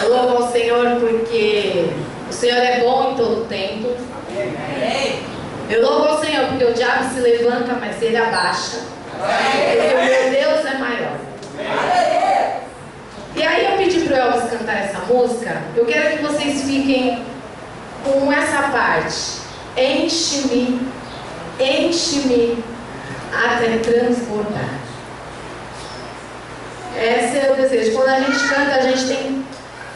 Eu louvo ao Senhor porque o Senhor é bom em todo tempo. Eu louvo ao Senhor porque o diabo se levanta, mas ele abaixa. Porque o meu Deus é maior. E aí eu pedi para o Elvis cantar essa música. Eu quero que vocês fiquem com essa parte. Enche-me, enche-me até transbordar. Esse é o desejo. Quando a gente canta, a gente tem que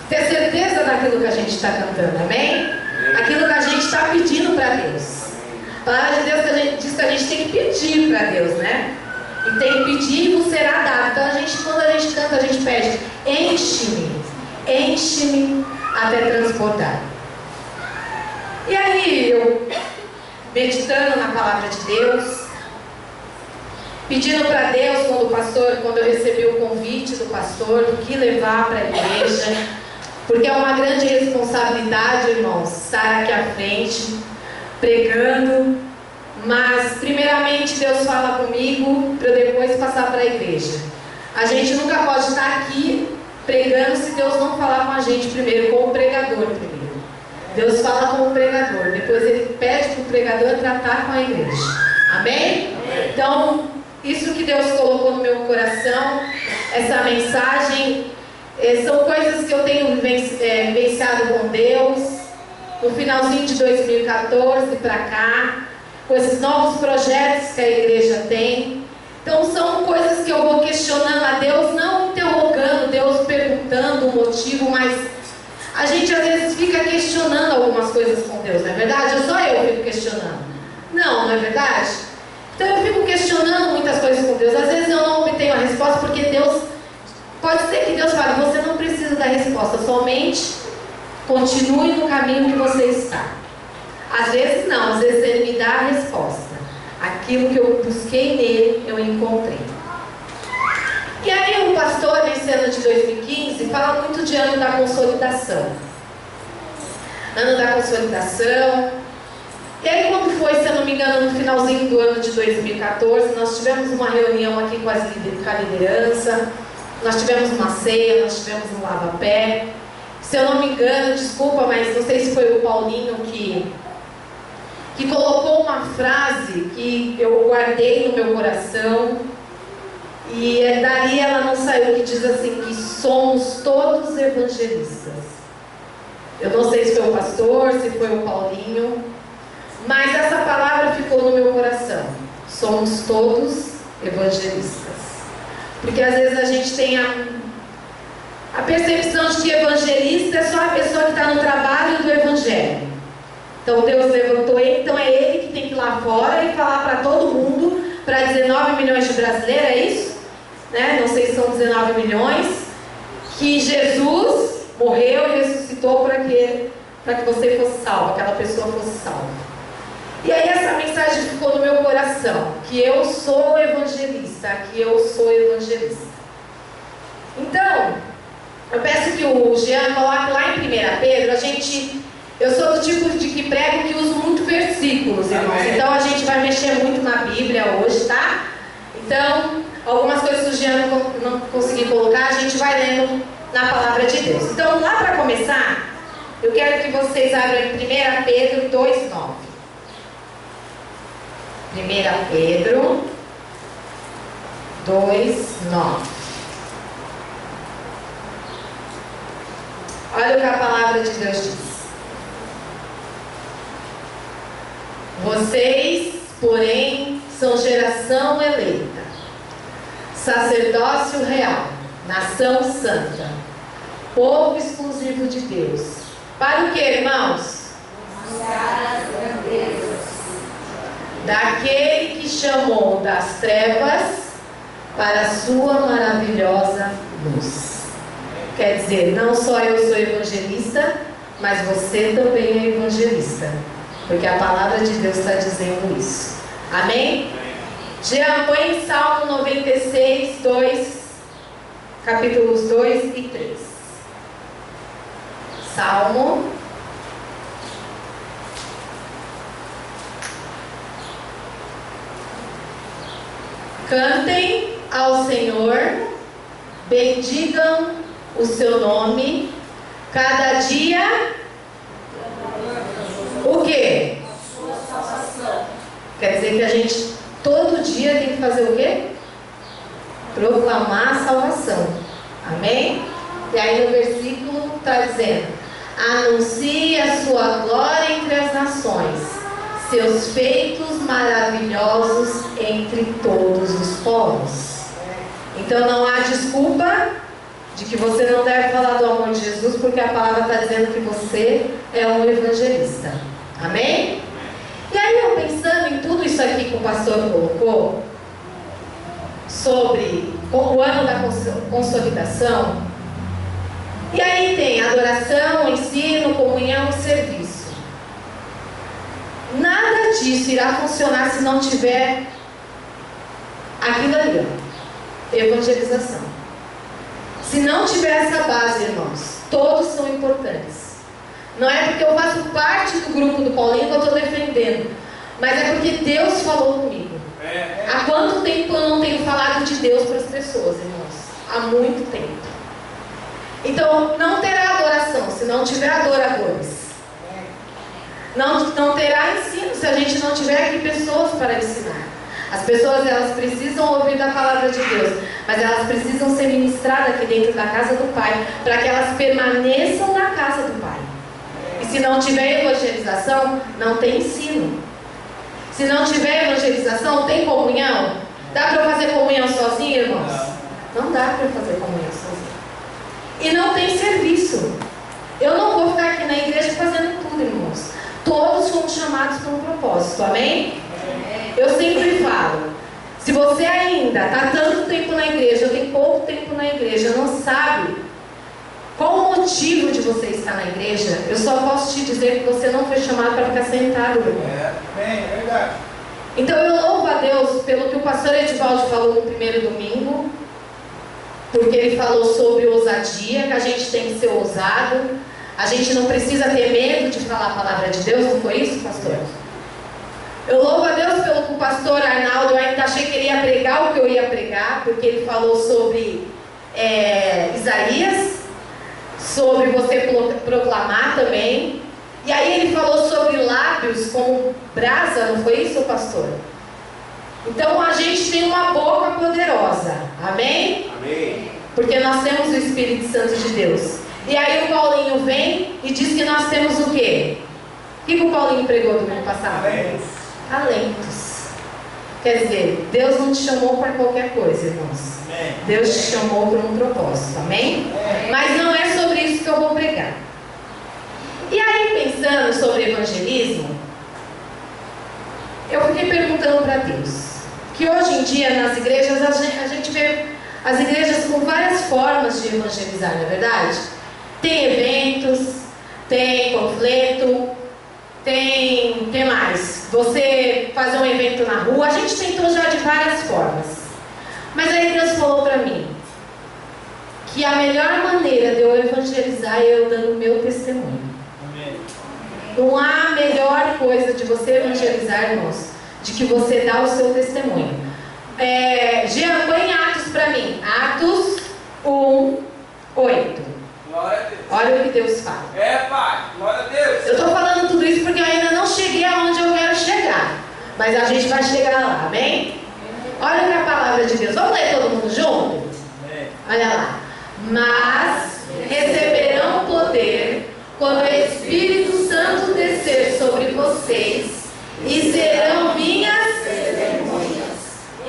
ter certeza daquilo que a gente está cantando, amém? Aquilo que a gente está pedindo para Deus. A palavra de Deus diz que a gente tem que pedir para Deus, né? E tem que pedir e não será dado. Então quando a gente canta, a gente pede: enche-me, enche-me até transbordar. E aí eu, meditando na palavra de Deus, pedindo para Deus, quando eu recebi o convite do pastor, do que levar para a igreja, porque é uma grande responsabilidade, irmãos, estar aqui à frente, pregando, mas primeiramente Deus fala comigo para eu depois passar para a igreja. A gente nunca pode estar aqui pregando se Deus não falar com a gente primeiro, com o pregador primeiro. Deus fala com o pregador, depois ele pede para o pregador tratar com a igreja. Amém? Então, isso que Deus colocou no meu coração, essa mensagem, são coisas que eu tenho vivenciado com Deus, no finalzinho de 2014 para cá, com esses novos projetos que a igreja tem. Então são coisas que eu vou questionando a Deus, não interrogando Deus, perguntando o motivo, mas a gente às vezes fica questionando algumas coisas com Deus, não é verdade? Ou só eu fico questionando? Não é verdade? Então eu fico questionando muitas coisas com Deus. Às vezes eu não obtenho a resposta porque Deus, pode ser que Deus fale: você não precisa da resposta, somente continue no caminho que você está. Às vezes não, às vezes Ele me dá a resposta. Aquilo que eu busquei nele, eu encontrei. E aí o pastor, nesse ano de 2015, fala muito de ano da consolidação. Ano da consolidação. E aí quando foi, se eu não me engano, no finalzinho do ano de 2014, nós tivemos uma reunião aqui com a liderança, nós tivemos uma ceia, nós tivemos um lava-pé. Se eu não me engano, desculpa, mas não sei se foi o Paulinho que colocou uma frase que eu guardei no meu coração, e dali ela não saiu, que diz assim, que somos todos evangelistas. Eu não sei se foi o pastor, se foi o Paulinho, mas essa palavra ficou no meu coração. Somos todos evangelistas. Porque às vezes a gente tem a percepção de que evangelista é só a pessoa que está no trabalho do evangelho. Então Deus levantou ele, então é ele que tem que ir lá fora e falar para todo mundo, para 19 milhões de brasileiros, é isso? Né? Não sei se são 19 milhões, que Jesus morreu e ressuscitou para que você fosse salvo, aquela pessoa fosse salva. E aí essa mensagem ficou no meu coração, que eu sou evangelista, que eu sou evangelista. Então, eu peço que o Jean coloque lá em 1 Pedro, eu sou do tipo de que prego que uso muito versículos, irmãos. Então a gente vai mexer muito na Bíblia hoje, tá? Então, algumas coisas que o Jean não conseguir colocar, a gente vai lendo na palavra de Deus. Então, lá para começar, eu quero que vocês abram em 1 Pedro 2,9. 1 Pedro 2,9. Olha o que a palavra de Deus diz. Vocês, porém, são geração eleita, sacerdócio real, nação santa, povo exclusivo de Deus. Para o que, irmãos? Anunciar as grandezas daquele que chamou das trevas para a sua maravilhosa luz. Quer dizer, não só eu sou evangelista, mas você também é evangelista, porque a palavra de Deus está dizendo isso. Amém? Jean, põe em Salmo 96, 2, capítulos 2 e 3. Salmo. Cantem ao Senhor, bendigam o seu nome, Cada dia, o quê? Quer dizer que a gente todo dia tem que fazer o quê? Proclamar a salvação. Amém? E aí no versículo está dizendo: anuncie a sua glória entre as nações, seus feitos maravilhosos entre todos os povos. Então não há desculpa de que você não deve falar do amor de Jesus, porque a palavra está dizendo que você é um evangelista. Amém? E aí eu pensando em tudo isso aqui que o pastor colocou, sobre o ano da consolidação, e aí tem adoração, ensino, comunhão e serviço. Nada disso irá funcionar se não tiver aquilo ali, ó, evangelização. Se não tiver essa base, irmãos, todos são importantes. Não é porque eu faço parte do grupo do Paulinho que eu estou defendendo, mas é porque Deus falou comigo. Há quanto tempo eu não tenho falado de Deus para as pessoas, irmãos? Há muito tempo. Então, não terá adoração se não tiver adoradores. Não terá ensino se a gente não tiver aqui pessoas para ensinar. As pessoas, elas precisam ouvir da palavra de Deus, mas elas precisam ser ministradas aqui dentro da casa do Pai, para que elas permaneçam na casa do Pai. E se não tiver evangelização, não tem ensino. Se não tiver evangelização, tem comunhão? Dá para fazer comunhão sozinho, irmãos? Não dá para fazer comunhão sozinho. E não tem serviço. Eu não vou ficar aqui na igreja fazendo tudo, irmãos. Todos fomos chamados por um propósito, amém? Eu sempre falo, se você ainda está tanto tempo na igreja, ou tem pouco tempo na igreja, não sabe qual o motivo de você estar na igreja, eu só posso te dizer que você não foi chamado para ficar sentado, irmão. É verdade. Então eu louvo a Deus pelo que o pastor Edivaldo falou no primeiro domingo, porque ele falou sobre ousadia, que a gente tem que ser ousado, a gente não precisa ter medo de falar a palavra de Deus, não foi isso, pastor? Eu louvo a Deus pelo que o pastor Arnaldo, eu ainda achei que ele ia pregar o que eu ia pregar, porque ele falou sobre Isaías, sobre você proclamar também, e aí ele falou sobre lábios como brasa, não foi isso, pastor? Então a gente tem uma boca poderosa, amém? Amém. Porque nós temos o Espírito Santo de Deus. E aí o Paulinho vem e diz que nós temos o quê? O que o Paulinho pregou domingo passado? Talentos. Quer dizer, Deus não te chamou para qualquer coisa, irmãos. Amém. Deus te chamou para um propósito, amém? Mas não é sobre isso que eu vou pregar. E aí, pensando sobre evangelismo, eu fiquei perguntando para Deus, que hoje em dia nas igrejas a gente vê as igrejas com várias formas de evangelizar, não é verdade? Tem eventos, tem panfleto, tem, que mais? Você fazer um evento na rua, a gente tentou já de várias formas. Mas aí Deus falou para mim que a melhor maneira de eu evangelizar é eu dando o meu testemunho. Amém. Não há melhor coisa de você evangelizar, irmãos, de que você dá o seu testemunho. Jean, põe Atos para mim. Atos 1, 8. Glória a Deus. Olha o que Deus fala. Pai. Glória a Deus. Eu estou falando tudo isso porque eu ainda não cheguei aonde eu quero chegar. Mas a gente vai chegar lá, amém? Olha o que a palavra de Deus. Vamos ler todo mundo junto? Amém. Olha lá. Mas receberão poder quando o Espírito Santo descer sobre vocês, e serão minhas testemunhas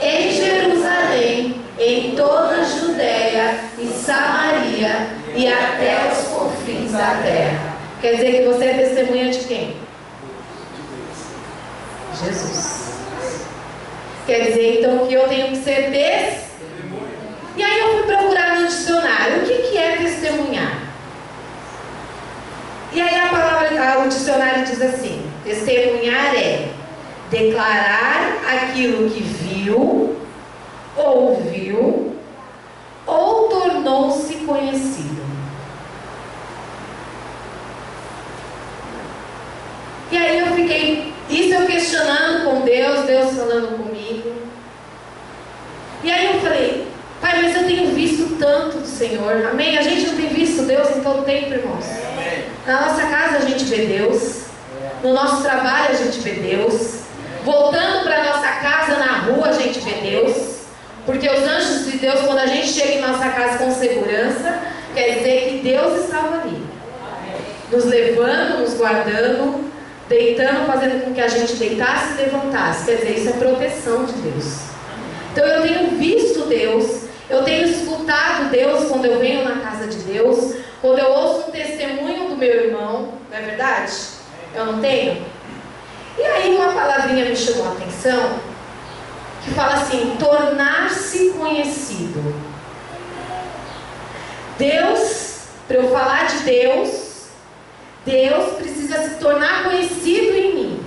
em Jerusalém, em toda a Judéia e Samaria e até os confins da terra. Quer dizer que você é testemunha de quem? Jesus. Quer dizer então que eu tenho que ser testemunha. E aí eu fui procurar no dicionário o que é testemunhar. E aí a palavra, o dicionário diz assim: testemunhar é declarar aquilo que viu, ouviu ou tornou-se conhecido. E aí eu fiquei, isso eu questionando com Deus, Deus falando comigo. E aí eu falei: Pai, mas eu tenho visto tanto do Senhor, amém? A gente não tem visto Deus em todo tempo, irmãos. Amém. Na nossa casa a gente vê Deus. No nosso trabalho a gente vê Deus. Voltando para nossa casa na rua a gente vê Deus. Porque os anjos de Deus, quando a gente chega em nossa casa com segurança, quer dizer que Deus estava ali. Nos levando, nos guardando, deitando, fazendo com que a gente deitasse e levantasse. Quer dizer, isso é proteção de Deus. Então eu tenho visto Deus, eu tenho escutado Deus quando eu venho na casa de Deus, quando eu ouço um testemunho do meu irmão, não é verdade? Eu não tenho? E aí uma palavrinha me chamou a atenção, que fala assim, tornar-se conhecido. Deus, para eu falar de Deus, Deus precisa se tornar conhecido em mim.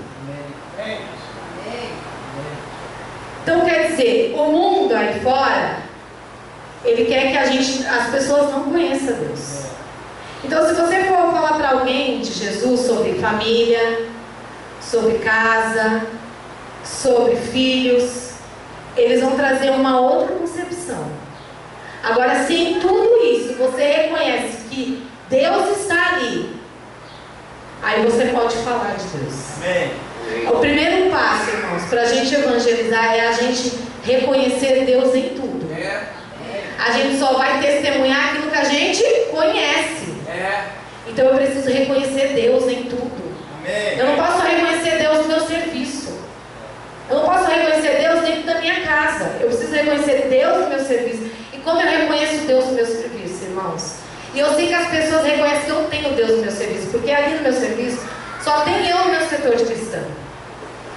Então quer dizer, o mundo aí fora, ele quer que as pessoas não conheçam Deus. Então se você for falar para alguém de Jesus sobre família, sobre casa, sobre filhos, eles vão trazer uma outra concepção. Agora, se em tudo isso você reconhece que Deus está ali, aí você pode falar de Deus. Amém. O primeiro passo, irmãos, para a gente evangelizar é a gente reconhecer Deus em tudo. A gente só vai testemunhar aquilo que a gente conhece. Então eu preciso reconhecer Deus em tudo. Eu não posso reconhecer Deus no meu serviço. Eu não posso reconhecer Deus dentro da minha casa. Eu preciso reconhecer Deus no meu serviço. E como eu reconheço Deus no meu serviço, irmãos? E eu sei que as pessoas reconhecem que eu tenho Deus no meu serviço, porque ali no meu serviço só tem eu no meu setor de cristão.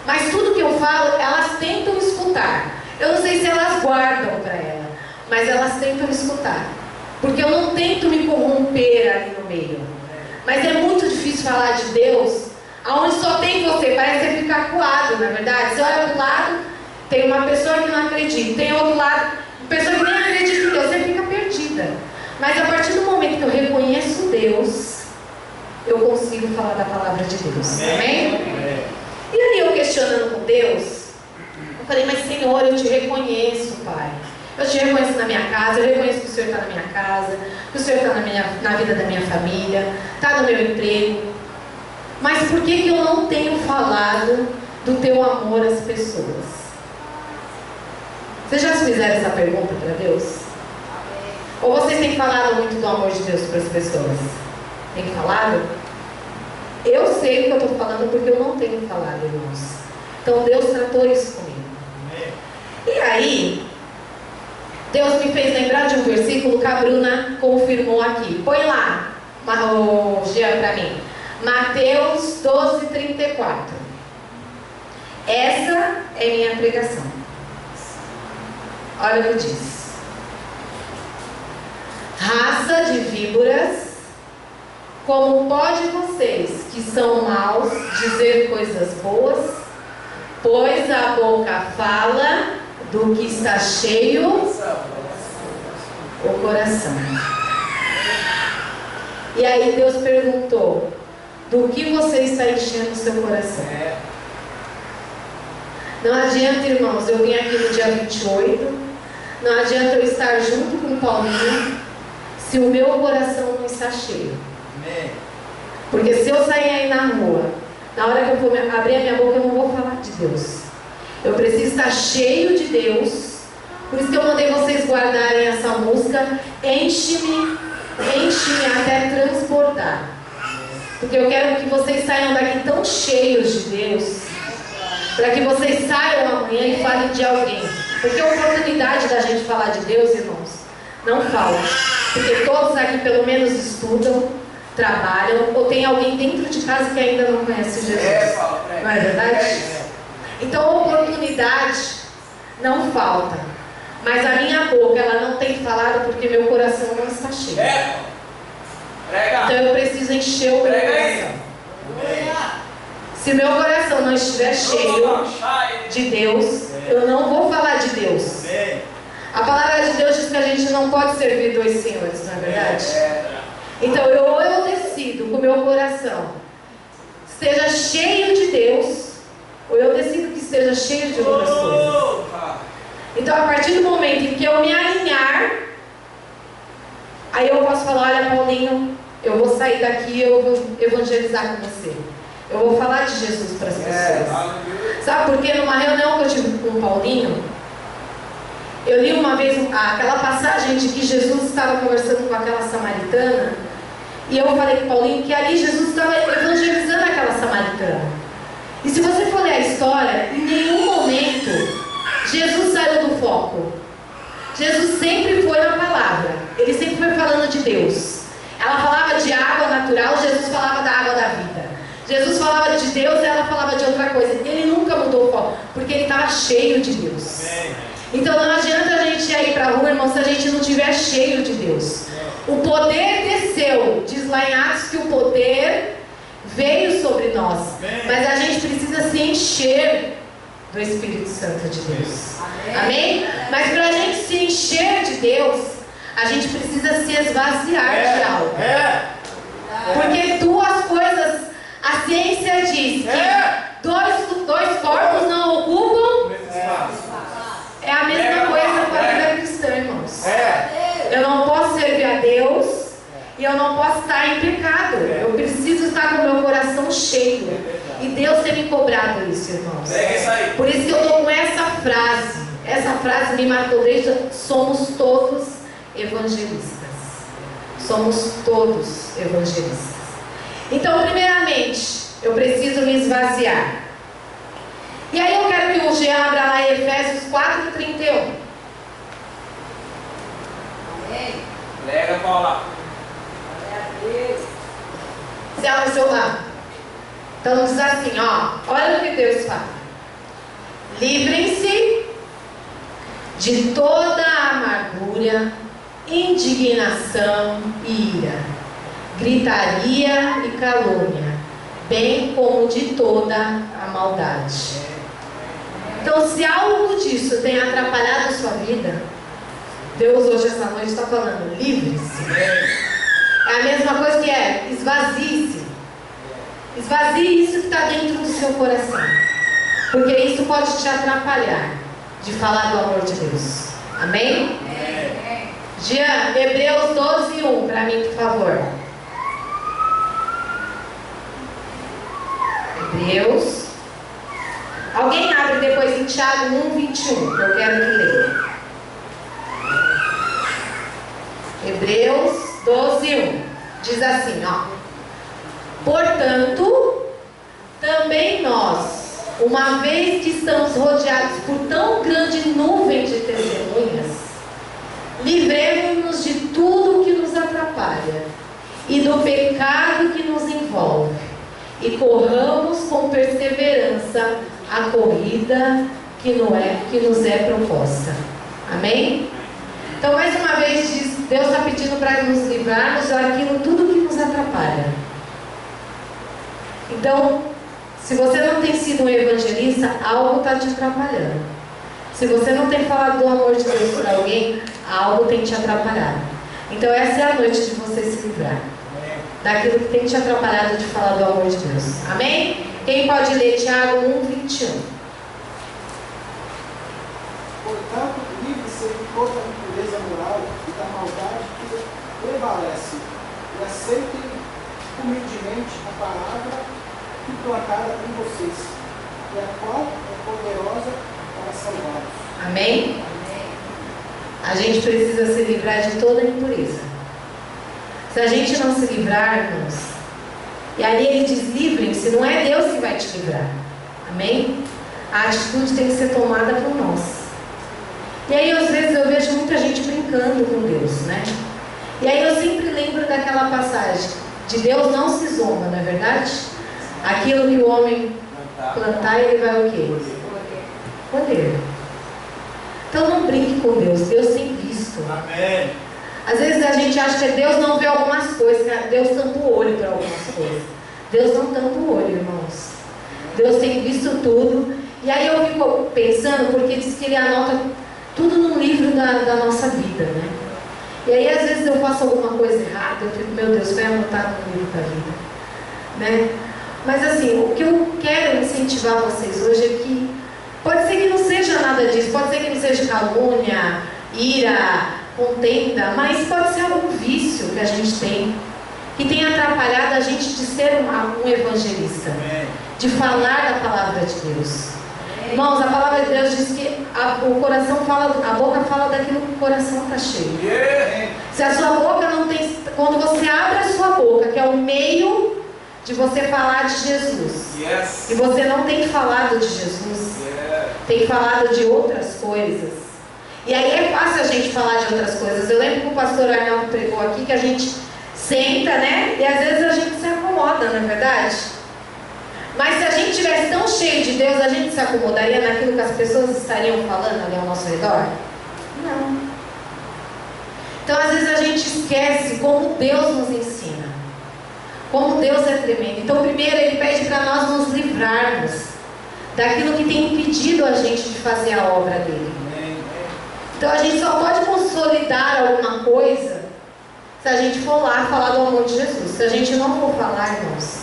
Mas tudo que eu falo, elas tentam escutar. Eu não sei se elas guardam para ela, mas elas tentam escutar. Porque eu não tento me corromper ali no meio. Mas é muito difícil falar de Deus aonde só tem você, parece que você fica acuado, na verdade. Você olha do lado, tem uma pessoa que não acredita, tem outro lado, uma pessoa que nem acredita em Deus, você fica perdida. Mas a partir do momento que eu reconheço Deus, eu consigo falar da palavra de Deus. Amém? Amém? E aí eu questionando com Deus, eu falei, mas Senhor, eu te reconheço, Pai. Eu te reconheço na minha casa, eu reconheço que o Senhor está na minha casa, que o Senhor está na vida da minha família, está no meu emprego. Mas por que eu não tenho falado do teu amor às pessoas? Vocês já fizeram essa pergunta para Deus? Ou vocês têm falado muito do amor de Deus para as pessoas? Tem falado? Eu sei o que eu estou falando porque eu não tenho falado, irmãos. Então Deus tratou isso comigo. E aí, Deus me fez lembrar de um versículo que a Bruna confirmou aqui. Põe lá, o Jean, para mim. Mateus 12:34. Essa é minha pregação. Olha o que diz. Raça de víboras, como pode vocês, que são maus, dizer coisas boas? Pois a boca fala do que está cheio o coração. E aí Deus perguntou, do que você está enchendo o seu coração? Não adianta, irmãos, eu vim aqui no dia 28, não adianta eu estar junto com o Paulinho, se o meu coração não está cheio. Porque se eu sair aí na rua, na hora que eu for abrir a minha boca, eu não vou falar de Deus. Eu preciso estar cheio de Deus. Por isso que eu mandei vocês guardarem essa música, enche-me até transbordar. Porque eu quero que vocês saiam daqui tão cheios de Deus, para que vocês saiam amanhã e falem de alguém. Porque a oportunidade da gente falar de Deus, irmãos, não falta. Porque todos aqui pelo menos estudam, trabalham, ou tem alguém dentro de casa que ainda não conhece Jesus. Não é verdade? Então a oportunidade não falta. Mas a minha boca, ela não tem falado porque meu coração não está cheio. Então eu preciso encher o meu coração. Se meu coração não estiver cheio de Deus, eu não vou falar de Deus. A palavra de Deus diz que a gente não pode servir dois senhores, não é verdade? Então ou eu decido que o meu coração esteja cheio de Deus, ou eu decido que esteja cheio de outras coisas. Então a partir do momento em que eu me alinhar, aí eu posso falar, olha Paulinho, eu vou sair daqui e eu vou evangelizar com você. Eu vou falar de Jesus para as pessoas. Sabe por quê? Numa reunião que eu tive com o Paulinho, eu li uma vez aquela passagem de que Jesus estava conversando com aquela samaritana. E eu falei com o Paulinho que ali Jesus estava evangelizando aquela samaritana. E se você for ler a história, em nenhum momento Jesus saiu do foco. Jesus sempre foi na palavra. Ele sempre foi falando de Deus. Ela falava de água natural, Jesus falava da água da vida. Jesus falava de Deus e ela falava de outra coisa. Ele nunca mudou o foco, porque ele estava cheio de Deus. Então não adianta a gente ir para a rua, irmão, se a gente não estiver cheio de Deus. O poder desceu. Diz lá em Atos que o poder veio sobre nós. Mas a gente precisa se encher do Espírito Santo de Deus. Amém? Mas para a gente se encher de Deus, a gente precisa se esvaziar de algo. Porque duas coisas, a ciência diz que dois corpos não ocupam. É a mesma coisa para a vida cristã, irmãos. Eu não posso servir a Deus e eu não posso estar em pecado. Eu preciso estar com o meu coração cheio. E Deus tem me cobrado isso, irmãos. Por isso que eu estou com essa frase. Essa frase me marcou desde... Somos todos evangelistas. Somos todos evangelistas. Então, primeiramente, eu preciso me esvaziar. E aí eu quero que o Jean abra lá em Efésios 4:31. Lega, Paula. Você abre o celular. Então diz assim, ó. Olha o que Deus fala. Livrem-se de toda a amargura, indignação e ira, gritaria e calúnia, bem como de toda a maldade. Então, se algo disso tem atrapalhado a sua vida, Deus hoje essa noite está falando, livre-se. É a mesma coisa que esvazie-se. Esvazie isso que está dentro do seu coração. Porque isso pode te atrapalhar de falar do amor de Deus. Amém? Jean, Hebreus 12:1 para mim, por favor. Hebreus. Alguém abre depois em Tiago 1:21, que eu quero que leia. Hebreus 12:1 diz assim, ó. Portanto, também nós, uma vez que estamos rodeados por tão grande nuvem de testemunhas, livremos-nos de tudo que nos atrapalha e do pecado que nos envolve, e corramos com perseverança a corrida que nos é proposta. Amém? Então, mais uma vez, Deus está pedindo para nos livrarmos daquilo tudo que nos atrapalha. Então, se você não tem sido um evangelista, algo está te atrapalhando. Se você não tem falado do amor de Deus para alguém, algo tem te atrapalhado. Então, essa é a noite de você se livrar daquilo que tem te atrapalhado de falar do amor de Deus. Amém? Quem pode ler Tiago 1:21? Portanto, livre-se de toda a impureza moral e da maldade que prevalece, e aceitem humildemente a palavra implantada em vocês, e a qual é poderosa para salvá-los. Amém? A gente precisa se livrar de toda a impureza. Se a gente não se livrar, irmãos, e aí ele diz livrem-se, não é Deus que vai te livrar. Amém? A atitude tem que ser tomada por nós. E aí às vezes eu vejo muita gente brincando com Deus, né? E aí eu sempre lembro daquela passagem, de Deus não se zomba, não é verdade? Aquilo que o homem plantar, ele vai o quê? Poder. Então não brinque com Deus, Deus tem visto. Amém. Às vezes a gente acha que Deus não vê algumas coisas, Deus tampa o olho para algumas coisas. Deus não tampa o olho, irmãos. Deus tem visto tudo. E aí eu fico pensando, porque diz que Ele anota tudo no livro da nossa vida, né? E aí às vezes eu faço alguma coisa errada, eu fico, meu Deus, foi anotado no livro da vida, né? Mas assim, o que eu quero incentivar vocês hoje é que pode ser que não seja nada disso, pode ser que não seja calúnia, ira, contenda, mas pode ser algum vício que a gente tem, que tem atrapalhado a gente de ser um evangelista, de falar da palavra de Deus. Irmãos, a palavra de Deus diz que o coração fala, a boca fala daquilo que o coração está cheio. Se a sua boca não tem, quando você abre a sua boca, que é o meio de você falar de Jesus, e você não tem falado de Jesus, tem falado de outras coisas. E aí é fácil a gente falar de outras coisas. Eu lembro que o pastor Arnaldo pregou aqui que a gente senta, né? E às vezes a gente se acomoda, não é verdade? Mas se a gente estivesse tão cheio de Deus, a gente se acomodaria naquilo que as pessoas estariam falando ali ao nosso redor? Não. Então às vezes a gente esquece como Deus nos ensina, como Deus é tremendo. Então primeiro Ele pede para nós nos livrarmos daquilo que tem impedido a gente de fazer a obra dele. Então a gente só pode consolidar alguma coisa se a gente for lá falar do amor de Jesus. Se a gente não for falar, irmãos.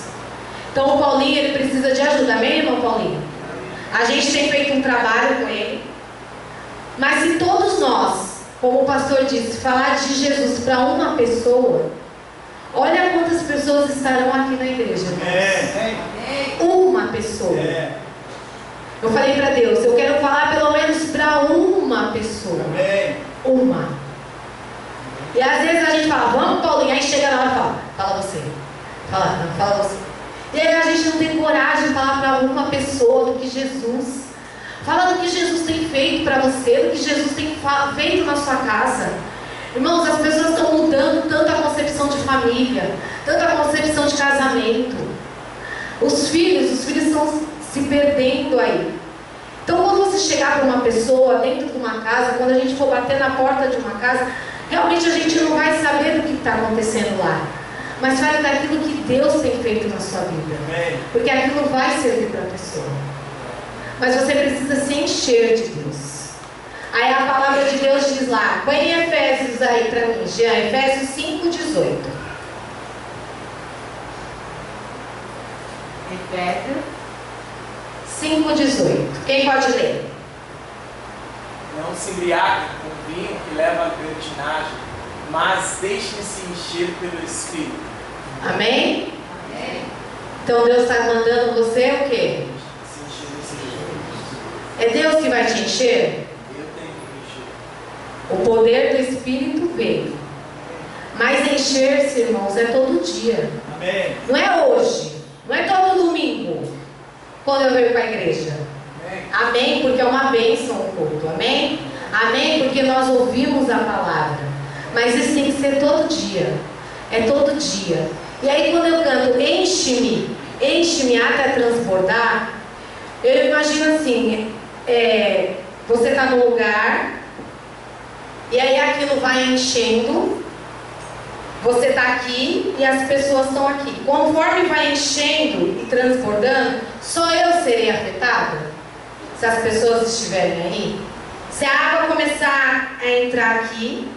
Então o Paulinho, ele precisa de ajuda, amém, irmão Paulinho? A gente tem feito um trabalho com ele. Mas se todos nós, como o pastor disse, falar de Jesus para uma pessoa, olha quantas pessoas estarão aqui na igreja, irmãos. Uma pessoa. Eu falei para Deus, eu quero falar pelo menos para uma pessoa. Uma. E às vezes a gente fala, vamos Paulinho, aí chega lá e fala você. Fala você. E aí a gente não tem coragem de falar para uma pessoa do que Jesus. Fala do que Jesus tem feito para você, do que Jesus tem feito na sua casa. Irmãos, as pessoas estão mudando tanto a concepção de família, tanto a concepção de casamento. Os filhos estão se perdendo aí. Então quando você chegar para uma pessoa dentro de uma casa, quando a gente for bater na porta de uma casa, realmente a gente não vai saber do que está acontecendo lá. Mas fale daquilo que Deus tem feito na sua vida. Porque aquilo vai servir para a pessoa. Mas você precisa se encher de Deus. Aí a palavra de Deus diz lá, põe em Efésios aí para mim, Jean, Efésios 5:18. Efésios 5:18. Quem pode ler? Não se embriague com vinho que leva à libertinagem, mas deixe-se encher pelo Espírito. Amém? Então Deus está mandando você o quê? Se encher desse jeito. É Deus que vai te encher? Eu tenho que encher. O poder do Espírito veio. Mas encher-se, irmãos, é todo dia. Amém. Não é hoje. Não é todo domingo. Quando eu venho para a igreja. Amém? Porque é uma bênção o culto. Amém? Amém? Porque nós ouvimos a palavra. Mas isso tem que ser todo dia. É todo dia. E aí quando eu canto enche-me até transbordar, eu imagino assim, você está num lugar, e aí aquilo vai enchendo, você está aqui e as pessoas estão aqui. Conforme vai enchendo e transbordando, só eu serei afetada? Se as pessoas estiverem aí? Se a água começar a entrar aqui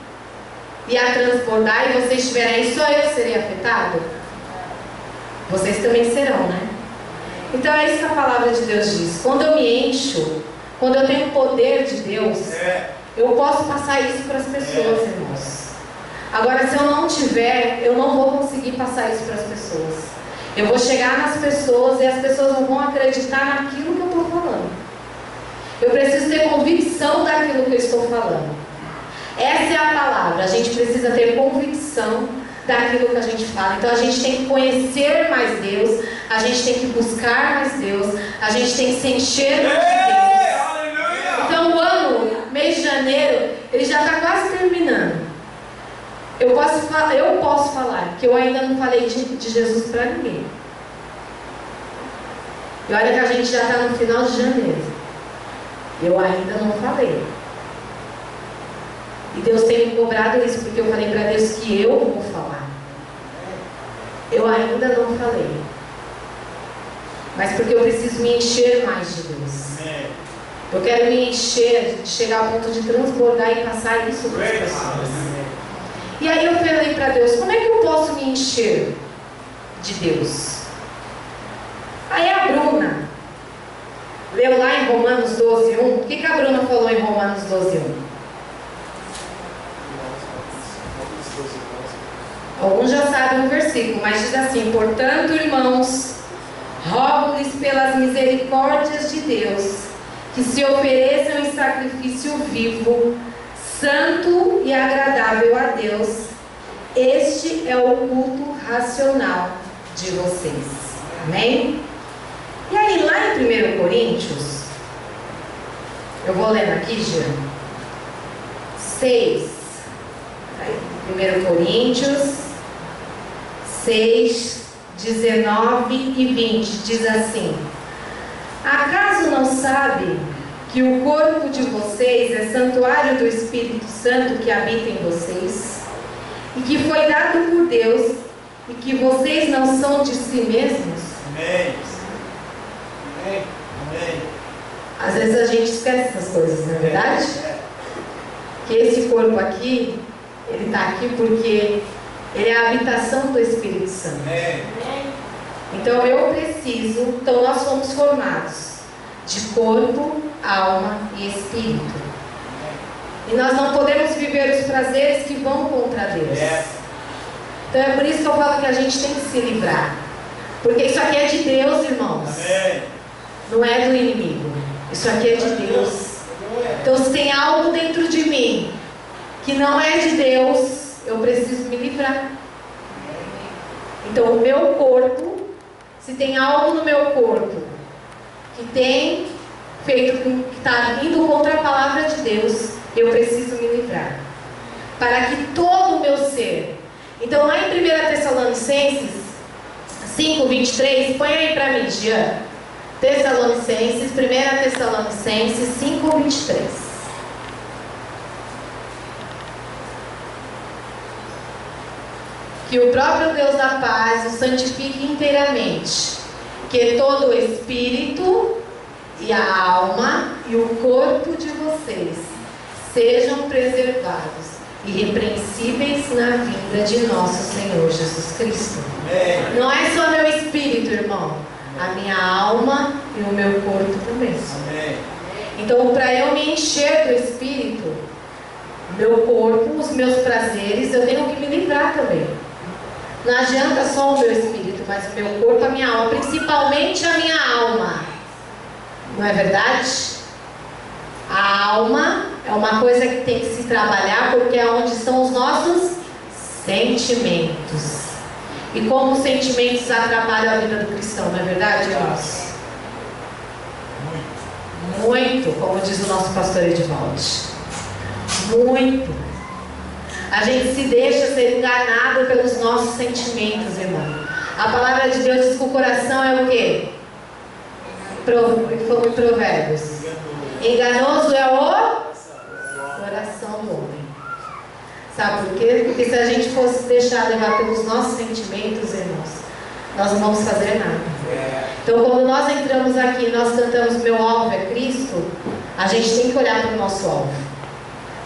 e a transbordar e vocês estiverem aí, só eu serei afetado? Vocês também serão, né? Então é isso que a palavra de Deus diz. Quando eu me encho, quando eu tenho o poder de Deus, eu posso passar isso para as pessoas, irmãos. Agora, se eu não tiver, eu não vou conseguir passar isso para as pessoas. Eu vou chegar nas pessoas e as pessoas não vão acreditar naquilo que eu estou falando. Eu preciso ter convicção daquilo que eu estou falando. Essa é a palavra. A gente precisa ter convicção daquilo que a gente fala. Então a gente tem que conhecer mais Deus, a gente tem que buscar mais Deus, a gente tem que se encher mais de Deus. Então o ano, mês de janeiro, ele já está quase terminando. Eu posso falar que eu ainda não falei de Jesus para ninguém. E olha que a gente já está no final de janeiro. Eu ainda não falei. E Deus tem me cobrado isso, porque eu falei para Deus que eu vou falar. Eu ainda não falei. Mas porque eu preciso me encher mais de Deus. Eu quero me encher, chegar ao ponto de transbordar e passar isso para as pessoas. E aí eu falei para Deus, como é que eu posso me encher de Deus? Aí a Bruna leu lá em Romanos 12:1. O que a Bruna falou em Romanos 12:1? Alguns já sabem o versículo, mas diz assim: portanto, irmãos, rogo-lhes pelas misericórdias de Deus, que se ofereçam em sacrifício vivo, santo e agradável a Deus. Este é o culto racional de vocês. Amém? E aí, lá em 1 Coríntios, eu vou lendo aqui, Jean, 6. Aí, 1 Coríntios 6, 19 e 20, diz assim: acaso não sabe que o corpo de vocês é santuário do Espírito Santo que habita em vocês, e que foi dado por Deus, e que vocês não são de si mesmos? Amém. Amém. Amém. Às vezes a gente esquece essas coisas, não é verdade? Que esse corpo aqui, ele está aqui porque ele é a habitação do Espírito Santo. Amém. Então então nós fomos formados de corpo, alma e espírito. E nós não podemos viver os prazeres que vão contra Deus. Então é por isso que eu falo que a gente tem que se livrar. Porque isso aqui é de Deus, irmãos. Amém. Não é do inimigo. Isso aqui é de Deus. Então se tem algo dentro de mim que não é de Deus, eu preciso me livrar. Então o meu corpo, se tem algo no meu corpo que tem feito, que está indo contra a palavra de Deus, eu preciso me livrar. Para que todo o meu ser. Então lá em 1 Tessalonicenses 5, 23, põe aí para mim, Jean. 1 Tessalonicenses 5, 23. Que o próprio Deus da paz o santifique inteiramente, que todo o espírito e a alma e o corpo de vocês sejam preservados, irrepreensíveis na vinda de nosso Senhor Jesus Cristo. Amém. Não é só meu espírito, irmão, a minha alma e o meu corpo também. Amém. Então, para eu me encher do espírito, meu corpo, os meus prazeres, eu tenho que me livrar também. Não adianta só o meu espírito, mas o meu corpo, a minha alma, principalmente a minha alma. Não é verdade? A alma é uma coisa que tem que se trabalhar, porque é onde estão os nossos sentimentos. E como os sentimentos atrapalham a vida do cristão, não é verdade, irmãos? Muito, como diz o nosso pastor Edivaldo. Muito. A gente se deixa ser enganado pelos nossos sentimentos, irmão. A palavra de Deus diz que o coração é o quê? Como em Provérbios. Enganoso é o coração do homem. Sabe por quê? Porque se a gente fosse deixar levar pelos nossos sentimentos, irmãos, nós não vamos fazer nada. Então, quando nós entramos aqui e nós cantamos Meu Alvo é Cristo, a gente tem que olhar para o nosso alvo.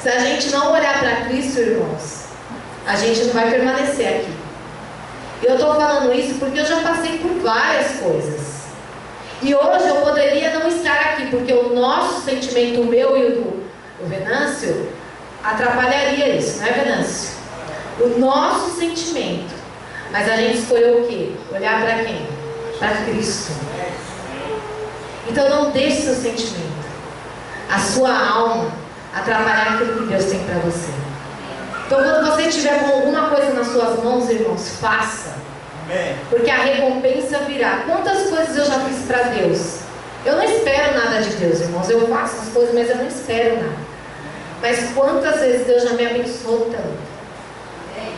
Se a gente não olhar para Cristo, irmãos, a gente não vai permanecer aqui. Eu estou falando isso porque eu já passei por várias coisas. E hoje eu poderia não estar aqui, porque o nosso sentimento, o meu e o do Venâncio, atrapalharia isso, não é, Venâncio? O nosso sentimento. Mas a gente escolheu o quê? Olhar para quem? Para Cristo. Então não deixe seu sentimento, a sua alma, atrapalhar aquilo que Deus tem para você. Então quando você estiver com alguma coisa nas suas mãos, irmãos, faça. Amém. Porque a recompensa virá. Quantas coisas eu já fiz para Deus? Eu não espero nada de Deus, irmãos. Eu faço as coisas, mas eu não espero nada. Mas quantas vezes Deus já me abençoou tanto?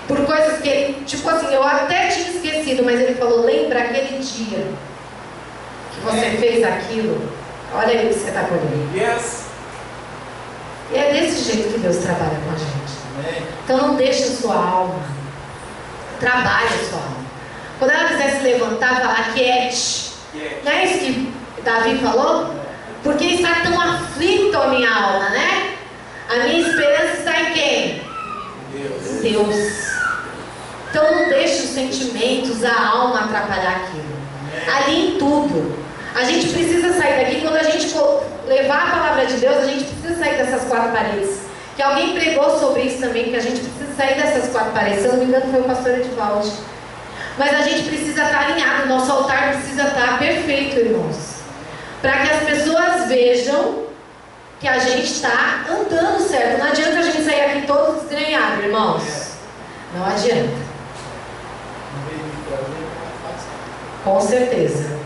Por coisas que Ele, tipo assim, eu até tinha esquecido, mas Ele falou, lembra aquele dia que você fez aquilo? Olha aí o que você está colhendo. Yes. E é desse jeito que Deus trabalha com a gente. Amém. Então não deixe a sua alma. Trabalhe a sua alma. Quando ela quiser se levantar, falar quiete. Não é isso que Davi falou? Porque está tão aflito a minha alma, né? A minha esperança está em quem? Deus. Em Deus. Então não deixe os sentimentos, a alma atrapalhar aquilo. Ali em tudo. A gente precisa sair daqui. Quando a gente for levar a palavra de Deus, a gente precisa sair dessas quatro paredes que alguém pregou sobre isso também, que a gente precisa sair dessas quatro paredes. Se eu não me engano, foi o pastor Edivaldo. Mas a gente precisa estar alinhado, nosso altar precisa estar perfeito, irmãos. Para que as pessoas vejam que a gente está andando certo. Não adianta a gente sair aqui todos desgrenhados, irmãos. Não adianta. Com certeza.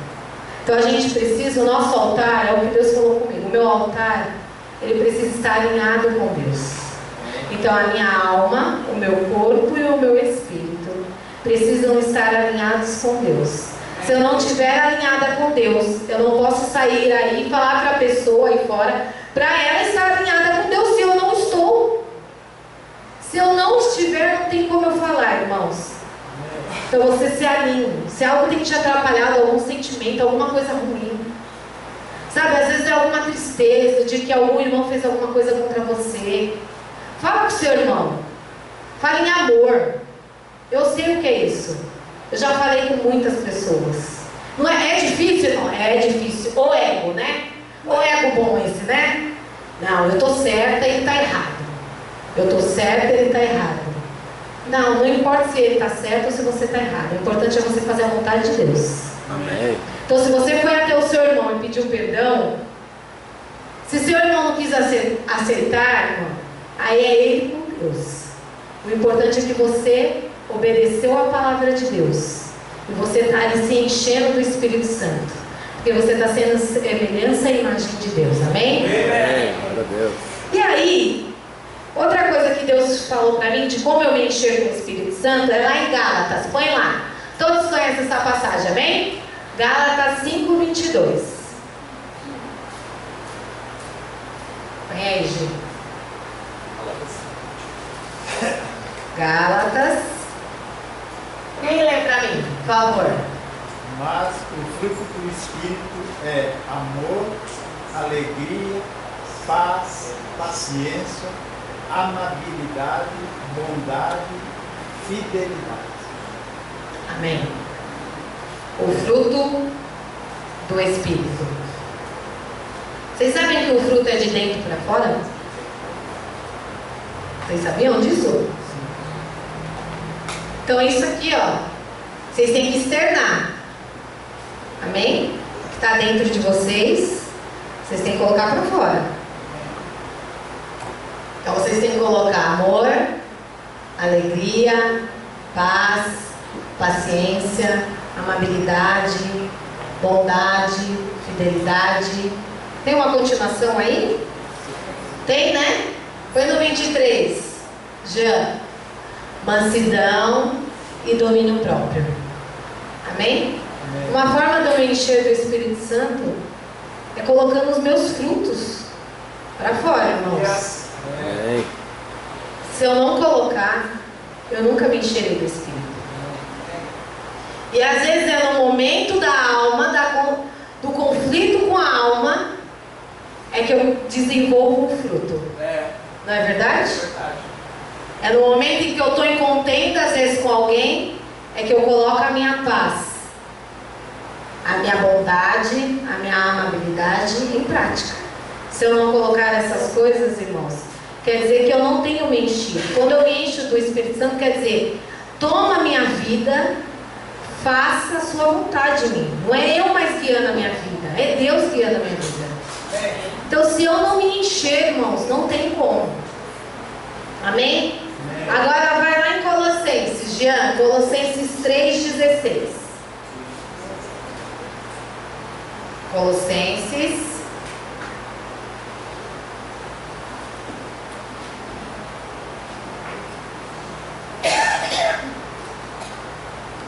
Então a gente precisa, o nosso altar, é o que Deus falou comigo. O meu altar, ele precisa estar alinhado com Deus. Então a minha alma, o meu corpo e o meu espírito precisam estar alinhados com Deus. Se eu não estiver alinhada com Deus, eu não posso sair aí e falar para a pessoa aí fora, para ela estar alinhada com Deus, se eu não estou. Se eu não estiver, não tem como eu falar, irmãos. Então você se alinha. Se algo tem te atrapalhado, algum sentimento, alguma coisa ruim, sabe, às vezes é alguma tristeza de que algum irmão fez alguma coisa contra você, fala com o seu irmão. Fala em amor. Eu sei o que é isso. Eu já falei com muitas pessoas. Não é, é difícil, irmão? É difícil. O ego, né? O ego bom esse, né? Não, eu estou certa e ele está errado. Eu estou certa e ele está errado. Não, não importa se ele está certo ou se você está errado. O importante é você fazer a vontade de Deus. Amém. Então, se você foi até o seu irmão e pediu perdão, se seu irmão não quis aceitar, irmão, aí é ele com Deus. O importante é que você obedeceu a palavra de Deus. E você está ali se enchendo do Espírito Santo. Porque você está sendo semelhança e imagem de Deus. Amém? Amém. Glória a Deus. E aí, outra coisa que Deus falou para mim de como eu me encher com o Espírito Santo é lá em Gálatas. Põe lá. Todos conhecem essa passagem, amém? Gálatas 5:22. Põe aí, Gi. Gálatas. Quem lê para mim, por favor? Mas o fruto do Espírito é amor, alegria, paz, paciência, amabilidade, bondade, fidelidade. Amém. O fruto do Espírito. Vocês sabem que o fruto é de dentro para fora? Vocês sabiam disso? Então isso aqui, ó, vocês têm que externar. Amém? O que está dentro de vocês, vocês têm que colocar para fora. Então vocês têm que colocar amor, alegria, paz, paciência, amabilidade, bondade, fidelidade. Tem uma continuação aí? Tem, né? Foi no 23. Jean. Mansidão e domínio próprio. Amém? Amém. Uma forma de eu me encher do Espírito Santo é colocando os meus frutos para fora, irmãos. Amém. Se eu não colocar, eu nunca me encherei do Espírito. E às vezes é no momento da alma, do conflito com a alma, é que eu desenvolvo um fruto. Não é verdade? É no momento em que eu estou em contenda, às vezes, com alguém, é que eu coloco a minha paz, a minha bondade, a minha amabilidade em prática. Se eu não colocar essas coisas, irmãos, quer dizer que eu não tenho me enchido. Quando eu me encho do Espírito Santo, quer dizer, toma a minha vida, faça a sua vontade em mim. Não é eu mais guiando a minha vida, é Deus guiando a minha vida. Então, se eu não me encher, irmãos, não tem como. Amém? Agora vai lá em Colossenses, Jean, Colossenses 3,16. Colossenses.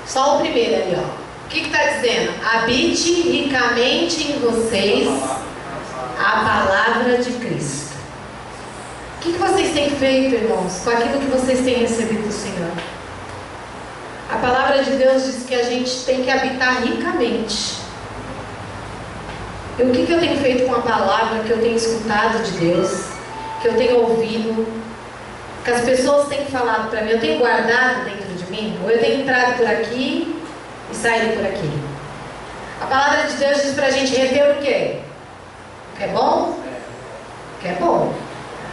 Só o primeiro ali, ó. O que está dizendo? Habite ricamente em vocês a palavra de Cristo. O que vocês têm feito, irmãos, com aquilo que vocês têm recebido do Senhor? A palavra de Deus diz que a gente tem que habitar ricamente. E o que eu tenho feito com a palavra que eu tenho escutado de Deus, que eu tenho ouvido, que as pessoas têm falado para mim, eu tenho guardado dentro de mim, ou eu tenho entrado por aqui e saído por aqui? A palavra de Deus diz para a gente reter o quê? O que é bom? O que é bom.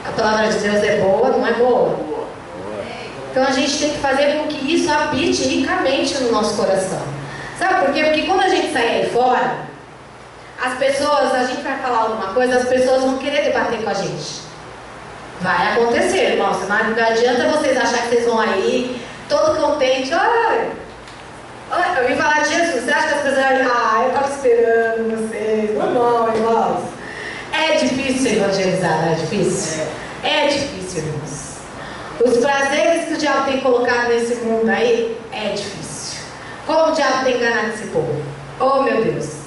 A palavra de Deus é boa, não é boa? Então a gente tem que fazer com que isso habite ricamente no nosso coração. Sabe por quê? Porque quando a gente sai aí fora, as pessoas, a gente vai falar alguma coisa, as pessoas vão querer debater com a gente. Vai acontecer, irmãos. Não adianta vocês acharem que vocês vão aí, todo contente. Olha, eu vim falar de Jesus. Você acha que as pessoas vão eu estava esperando vocês. Não, irmãos. É difícil evangelizar, não é difícil? É difícil, irmãos. Os prazeres que o diabo tem colocado nesse mundo aí, é difícil. Como o diabo tem enganado esse povo? Oh, meu Deus.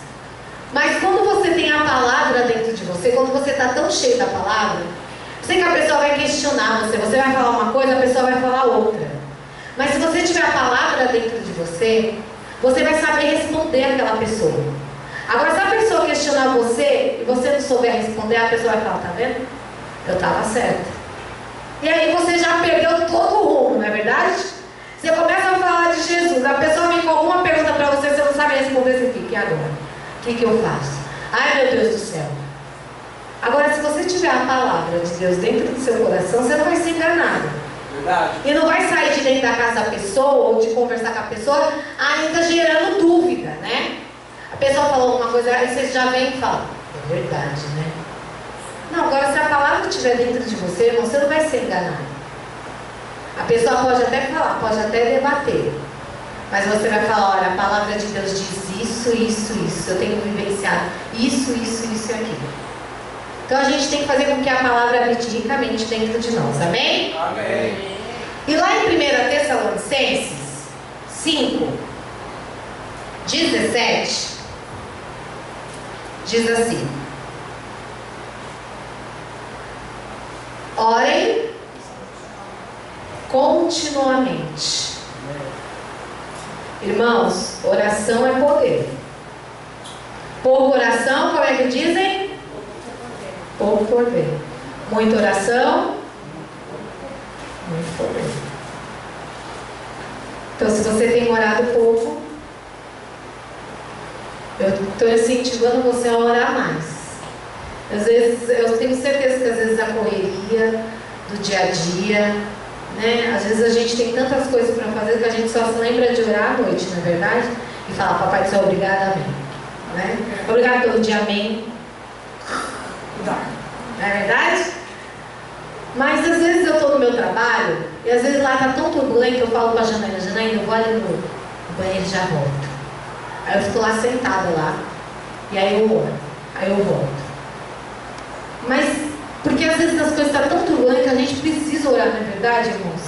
Mas quando você tem a palavra dentro de você, quando você está tão cheio da palavra, sei que a pessoa vai questionar você. Você vai falar uma coisa, a pessoa vai falar outra. Mas se você tiver a palavra dentro de você, você vai saber responder aquela pessoa. Agora, se a pessoa questionar você e você não souber responder, a pessoa vai falar, tá vendo? Eu estava certa. E aí você já perdeu todo o rumo, não é verdade? Você começa a falar de Jesus, a pessoa vem com alguma pergunta para você, você não sabe responder, você fica, e agora? O que eu faço? Ai, meu Deus do céu. Agora, se você tiver a palavra de Deus dentro do seu coração, você não vai ser enganado. Verdade. E não vai sair de dentro da casa da pessoa ou de conversar com a pessoa ainda gerando dúvida, né? A pessoa falou alguma coisa, aí você já vem e fala, é verdade, né? Não, agora se a palavra estiver dentro de você, irmão, você não vai ser enganado. A pessoa pode até falar, pode até debater. Mas você vai falar, olha, a palavra de Deus diz isso, isso, isso. Eu tenho vivenciado isso e aquilo. Então a gente tem que fazer com que a palavra habite ricamente dentro de nós. Amém? Amém. E lá em 1 Tessalonicenses 5, 17, diz assim: orem continuamente. Irmãos, oração é poder. Pouco oração, como é que dizem? Pouco poder. Muita oração, muito poder. Então, se você tem orado pouco, eu estou incentivando você a orar mais. Às vezes, eu tenho certeza que às vezes a correria do dia a dia, né? Às vezes a gente tem tantas coisas para fazer que a gente só se lembra de orar à noite, não é verdade? E falar, papai do céu, obrigado, amém. Né? Obrigado pelo dia, amém. Não é verdade? Mas às vezes eu estou no meu trabalho e às vezes lá está tão turbulento que eu falo para a Janaína, eu vou ali no banheiro e já volto. Aí eu fico lá sentada lá e aí eu oro, aí eu volto. Mas porque às vezes as coisas estão tão turbulentas que a gente precisa orar, não é verdade, irmãos?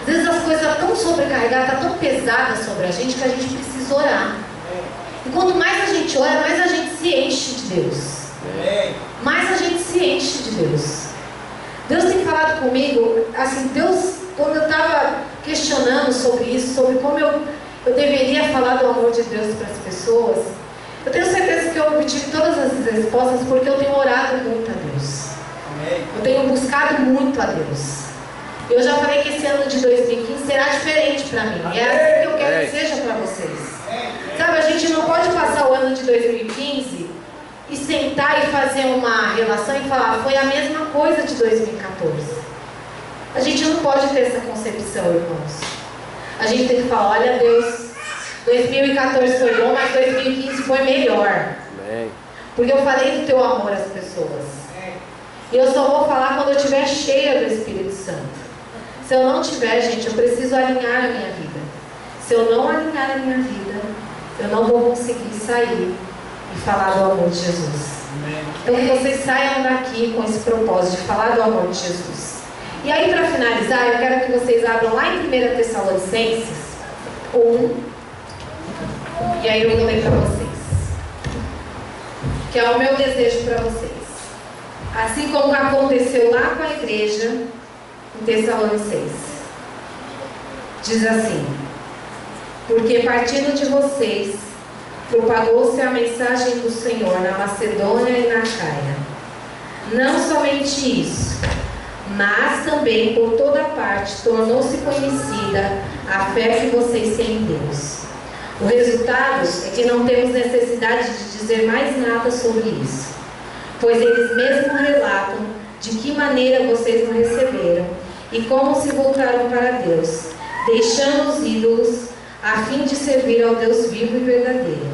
Às vezes as coisas estão tão sobrecarregadas, estão tão pesadas sobre a gente que a gente precisa orar. E quanto mais a gente ora, mais a gente se enche de Deus. Mais a gente se enche de Deus. Deus tem falado comigo, assim, Deus, quando eu estava questionando sobre isso, sobre como eu deveria falar do amor de Deus para as pessoas, eu tenho certeza que eu obtive todas as respostas porque eu tenho orado muito a Deus. Eu tenho buscado muito a Deus. Eu já falei que esse ano de 2015 será diferente para mim. É assim que eu quero que seja para vocês. Sabe, a gente não pode passar o ano de 2015 e sentar e fazer uma relação e falar, foi a mesma coisa de 2014. A gente não pode ter essa concepção, irmãos. A gente tem que falar, olha Deus, 2014 foi bom, mas 2015 foi melhor. Porque eu falei do teu amor às pessoas. E eu só vou falar quando eu estiver cheia do Espírito Santo. Se eu não tiver, gente, eu preciso alinhar a minha vida. Se eu não alinhar a minha vida, eu não vou conseguir sair e falar do amor de Jesus. Então que vocês saiam daqui com esse propósito de falar do amor de Jesus. E aí, para finalizar, eu quero que vocês abram lá em 1 Tessalonicenses 1. E aí eu vou ler para vocês. Que é o meu desejo para vocês. Assim como aconteceu lá com a igreja em Tessalonicenses. Diz assim: porque partindo de vocês, propagou-se a mensagem do Senhor na Macedônia e na Caia. Não somente isso, mas também por toda parte tornou-se conhecida a fé que vocês têm em Deus. O resultado é que não temos necessidade de dizer mais nada sobre isso, pois eles mesmos relatam de que maneira vocês não receberam e como se voltaram para Deus, deixando os ídolos, a fim de servir ao Deus vivo e verdadeiro,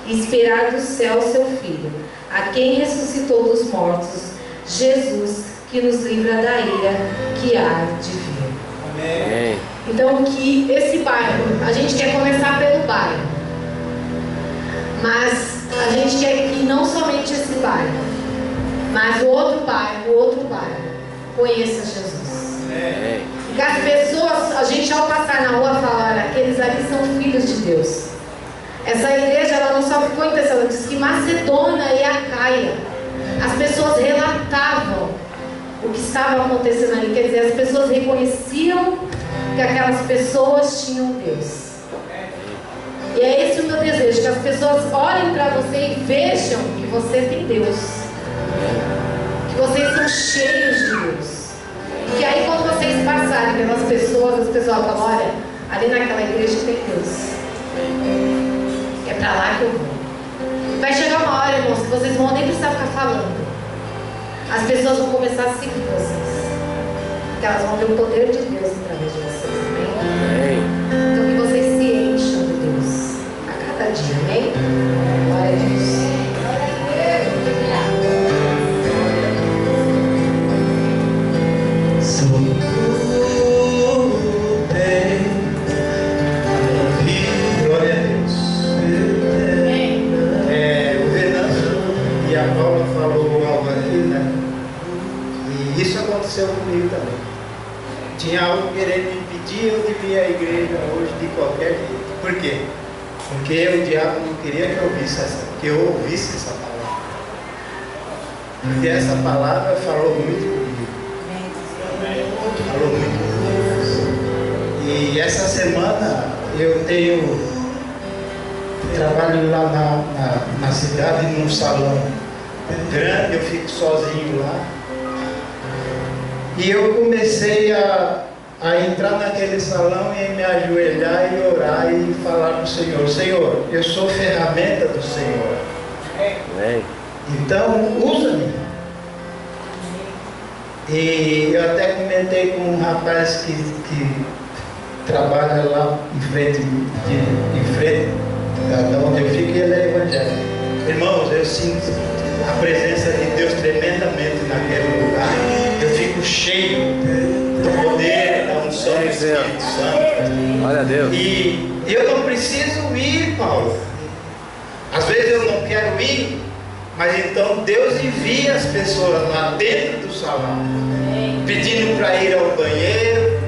e esperar do céu seu Filho, a quem ressuscitou dos mortos, Jesus, que nos livra da ira que há de vir. Amém. Então, que esse bairro, a gente quer começar pelo bairro, mas a gente quer que não somente esse bairro, mas o outro bairro, conheça Jesus. Amém. Porque as pessoas, a gente ao passar na rua fala, olha, aqueles ali são filhos de Deus. Essa igreja, ela não só ficou em Tessalônica, diz que Macedônia e Acaia, as pessoas relatavam o que estava acontecendo ali, quer dizer, as pessoas reconheciam que aquelas pessoas tinham Deus. E é esse o meu desejo, que as pessoas olhem para você e vejam que você tem Deus, que vocês são cheios de Deus. Que aí quando vocês passarem pelas pessoas, as pessoas falam, olha, ali naquela igreja tem Deus. É para lá que eu vou. Vai chegar uma hora, irmãos, que vocês vão nem precisar ficar falando. As pessoas vão começar a seguir vocês. Porque elas vão ver o poder de Deus através de vocês. Amém? Então que vocês se encham de Deus a cada dia. Amém? Glória a Deus. Glória a Deus. O Renan e a Paula falou algo aqui, né? E isso aconteceu comigo também. Tinha algo querendo me impedir eu de vir à igreja hoje de qualquer jeito. Por quê? Porque o diabo não queria que eu ouvisse essa palavra. Porque essa palavra falou muito comigo. Falou muito comigo. E essa semana eu trabalho lá na cidade, num salão grande, eu fico sozinho lá. E eu comecei a entrar naquele salão e me ajoelhar e orar e falar para o Senhor: Senhor, eu sou ferramenta do Senhor. Amém. Então, usa-me. E eu até comentei com um rapaz que trabalha lá em frente da onde eu fico, e ele é evangélico. Irmãos, eu sinto a presença de Deus tremendamente naquele lugar. Eu fico cheio do poder, da unção do Espírito Santo. Glória a Deus. E eu não preciso ir, Paulo. Às vezes eu não quero ir, mas então Deus envia as pessoas lá dentro do salão, pedindo para ir ao banheiro,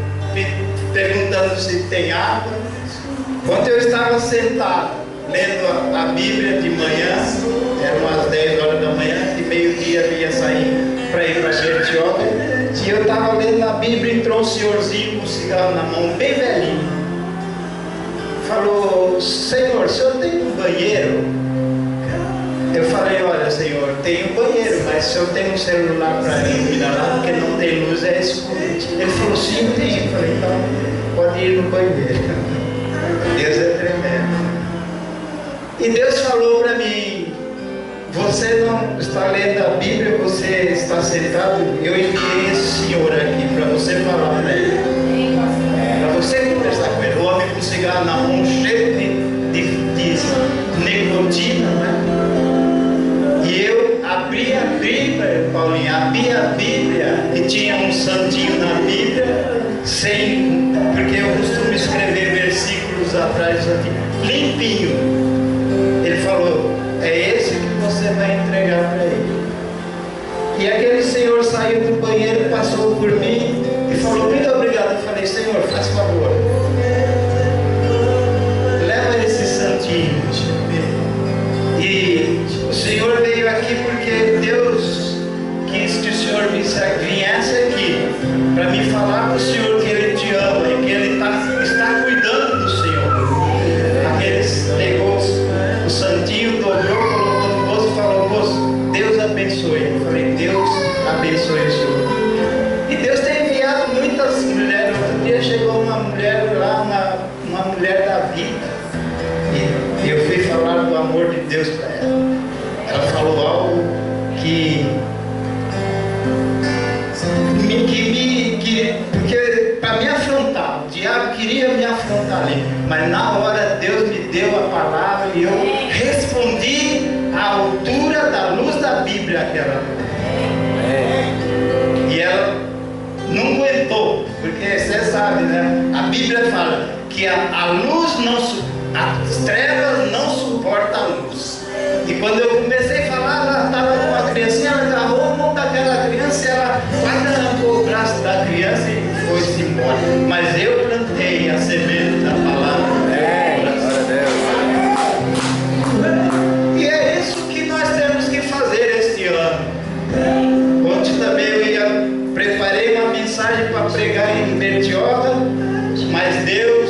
perguntando se tem água. Quando eu estava sentado, lendo a Bíblia de manhã, eram umas 10 horas da manhã, de meio-dia eu ia sair para ir para a Bertioga, e eu estava lendo a Bíblia, entrou um senhorzinho com um cigarro na mão, bem velhinho. Falou: Senhor, o senhor tem um banheiro? Eu falei: olha, Senhor, tem um banheiro, mas se eu tenho um celular para iluminar lá, porque não tem luz, é escuro. Ele falou: sim, tem. Eu falei: então pode ir no banheiro. Deus é tremendo. E Deus falou para mim: você não está lendo a Bíblia, você está sentado. Eu enviei esse senhor aqui para você falar para ele, para você conversar com ele. O homem com cigarro na mão, cheio de nicotina, né? E eu abri a Bíblia, Paulinho, abri a Bíblia e tinha um santinho na Bíblia, porque eu costumo escrever versículos atrás do santinho, limpinho. Ele falou: é esse que você vai entregar para ele. E aquele senhor saiu do banheiro, passou por mim e falou: muito obrigado. Eu falei: Senhor, faz favor, leva esse santinho. E o Senhor veio aqui porque Deus quis que o Senhor viesse aqui para me falar para o Senhor que Ele te ama e que Ele está cuidando do Senhor. Aqueles pegou o santinho, dobrou, colocou no bolso e falou: moço, Deus abençoe. Eu falei: Deus abençoe o Senhor. E Deus tem enviado muitas mulheres. Outro dia chegou uma mulher aquela mulher. E ela não aguentou, porque você sabe, né? A Bíblia fala que a luz não as trevas não suportam a luz. E quando eu comecei a falar, ela estava com uma criancinha, ela agarrou a mão daquela criança, ela quase arrancou o braço da criança e foi-se embora. Mas eu plantei a semente da palavra. E é isso que nós temos que fazer este ano. Ontem também eu preparei uma mensagem para pregar em Bertioga, mas Deus